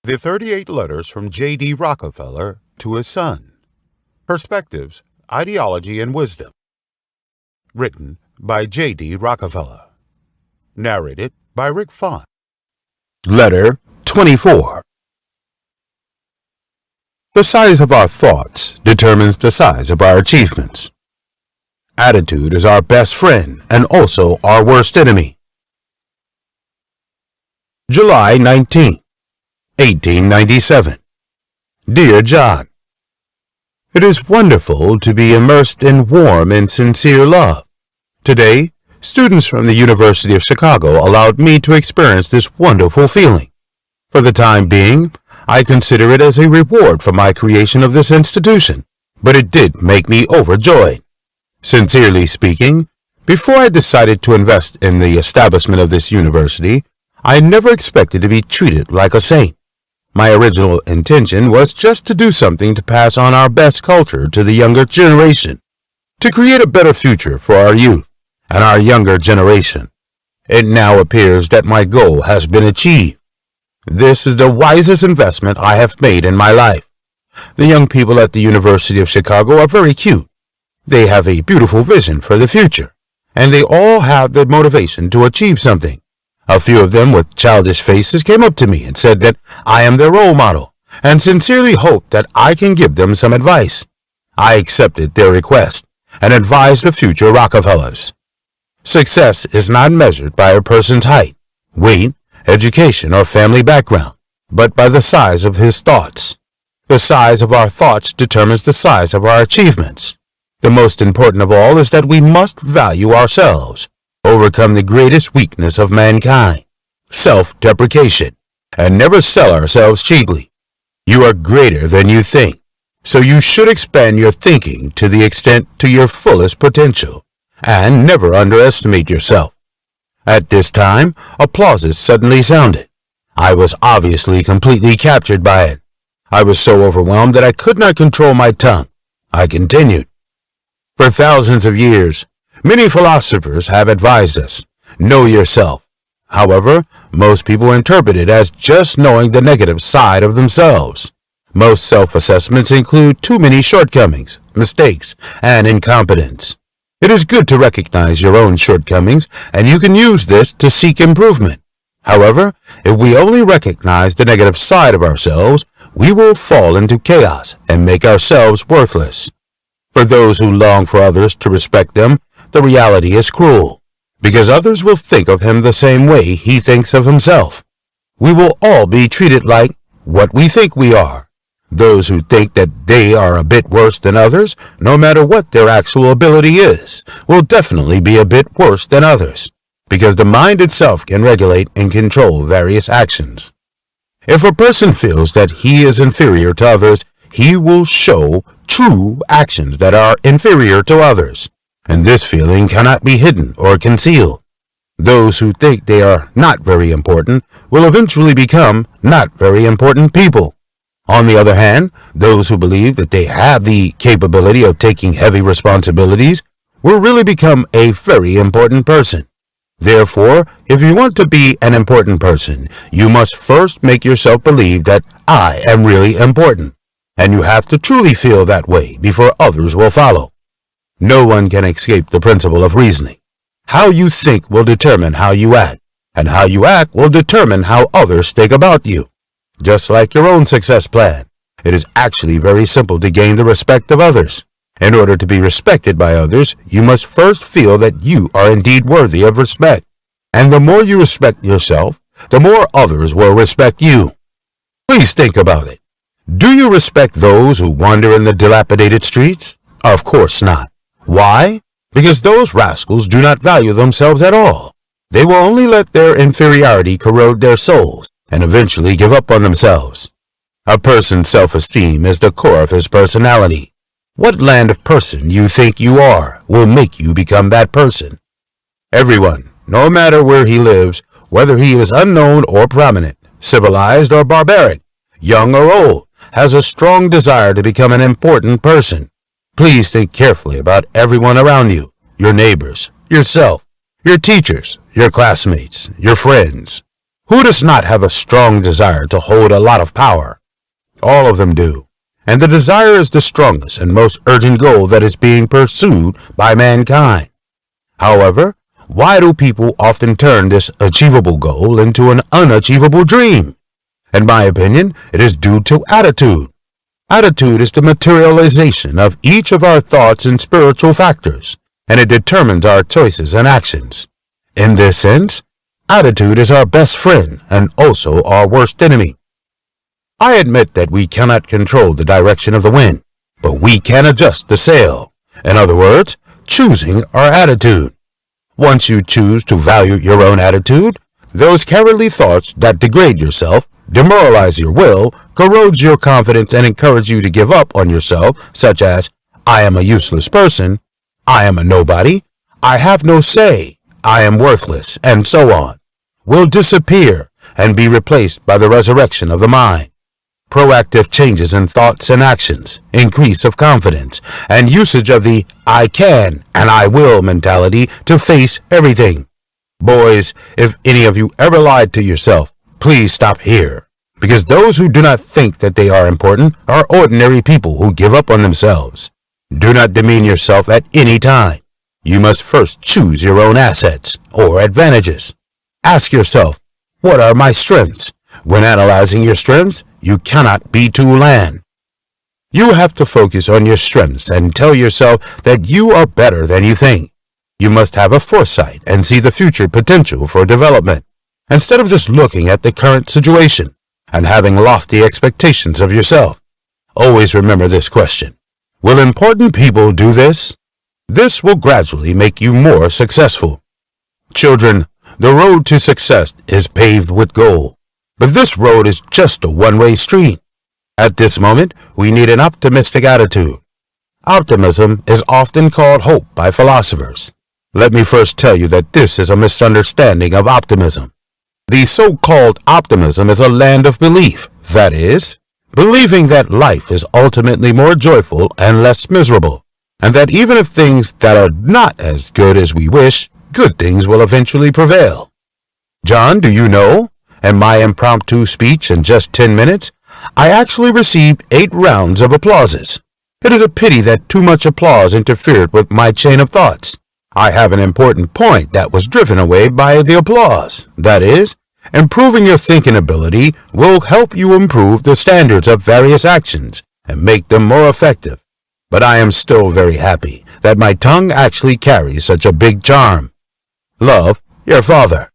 The 38 Letters from J.D. Rockefeller to his son. Perspectives, Ideology, and Wisdom. Written by J.D. Rockefeller. Narrated by Rick Font. Letter 24. The size of our thoughts determines the size of our achievements. Attitude is our best friend and also our worst enemy. July 19, 1897. Dear John, it is wonderful to be immersed in warm and sincere love. Today, students from the University of Chicago allowed me to experience this wonderful feeling. For the time being, I consider it as a reward for my creation of this institution, but it did make me overjoyed. Sincerely speaking, before I decided to invest in the establishment of this university, I never expected to be treated like a saint. My original intention was just to do something to pass on our best culture to the younger generation, to create a better future for our youth and our younger generation. It now appears that my goal has been achieved. This is the wisest investment I have made in my life. The young people at the University of Chicago are very cute. They have a beautiful vision for the future, and they all have the motivation to achieve something. A few of them with childish faces came up to me and said that I am their role model and sincerely hoped that I can give them some advice. I accepted their request and advised the future Rockefellers. Success is not measured by a person's height, weight, education, or family background, but by the size of his thoughts. The size of our thoughts determines the size of our achievements. The most important of all is that we must value ourselves, overcome the greatest weakness of mankind, self-deprecation, and never sell ourselves cheaply. You are greater than you think, so you should expand your thinking to the extent to your fullest potential, and never underestimate yourself. At this time, applauses suddenly sounded. I was obviously completely captured by it. I was so overwhelmed that I could not control my tongue. I continued. For thousands of years, many philosophers have advised us, know yourself. However, most people interpret it as just knowing the negative side of themselves. Most self-assessments include too many shortcomings, mistakes, and incompetence. It is good to recognize your own shortcomings, and you can use this to seek improvement. However, if we only recognize the negative side of ourselves, we will fall into chaos and make ourselves worthless. For those who long for others to respect them, the reality is cruel, because others will think of him the same way he thinks of himself. We will all be treated like what we think we are. Those who think that they are a bit worse than others, no matter what their actual ability is, will definitely be a bit worse than others, because the mind itself can regulate and control various actions. If a person feels that he is inferior to others, he will show true actions that are inferior to others, and this feeling cannot be hidden or concealed. Those who think they are not very important will eventually become not very important people. On the other hand, those who believe that they have the capability of taking heavy responsibilities will really become a very important person. Therefore, if you want to be an important person, you must first make yourself believe that I am really important, and you have to truly feel that way before others will follow. No one can escape the principle of reasoning. How you think will determine how you act, and how you act will determine how others think about you. Just like your own success plan, it is actually very simple to gain the respect of others. In order to be respected by others, you must first feel that you are indeed worthy of respect. And the more you respect yourself, the more others will respect you. Please think about it. Do you respect those who wander in the dilapidated streets? Of course not. Why? Because those rascals do not value themselves at all. They will only let their inferiority corrode their souls and eventually give up on themselves. A person's self-esteem is the core of his personality. What land of person you think you are will make you become that person. Everyone, no matter where he lives, whether he is unknown or prominent, civilized or barbaric, young or old, has a strong desire to become an important person. Please think carefully about everyone around you, your neighbors, yourself, your teachers, your classmates, your friends. Who does not have a strong desire to hold a lot of power? All of them do. And the desire is the strongest and most urgent goal that is being pursued by mankind. However, why do people often turn this achievable goal into an unachievable dream? In my opinion, it is due to attitude. Attitude is the materialization of each of our thoughts and spiritual factors, and it determines our choices and actions. In this sense, attitude is our best friend and also our worst enemy. I admit that we cannot control the direction of the wind, but we can adjust the sail. In other words, choosing our attitude. Once you choose to value your own attitude, those cowardly thoughts that degrade yourself, demoralize your will, corrodes your confidence, and encourage you to give up on yourself, such as, I am a useless person, I am a nobody, I have no say, I am worthless, and so on, will disappear and be replaced by the resurrection of the mind. Proactive changes in thoughts and actions, increase of confidence, and usage of the I can and I will mentality to face everything. Boys, if any of you ever lied to yourself, please stop here, because those who do not think that they are important are ordinary people who give up on themselves. Do not demean yourself at any time. You must first choose your own assets or advantages. Ask yourself, what are my strengths? When analyzing your strengths, you cannot be too land. You have to focus on your strengths and tell yourself that you are better than you think. You must have a foresight and see the future potential for development, instead of just looking at the current situation and having lofty expectations of yourself. Always remember this question. Will important people do this? This will gradually make you more successful. Children, the road to success is paved with gold. But this road is just a one-way street. At this moment, we need an optimistic attitude. Optimism is often called hope by philosophers. Let me first tell you that this is a misunderstanding of optimism. The so-called optimism is a land of belief, that is, believing that life is ultimately more joyful and less miserable, and that even if things that are not as good as we wish, good things will eventually prevail. John, do you know? In my impromptu speech in just 10 minutes, I actually received 8 rounds of applauses. It is a pity that too much applause interfered with my chain of thoughts. I have an important point that was driven away by the applause. That is, improving your thinking ability will help you improve the standards of various actions and make them more effective. But I am still very happy that my tongue actually carries such a big charm. Love, your father.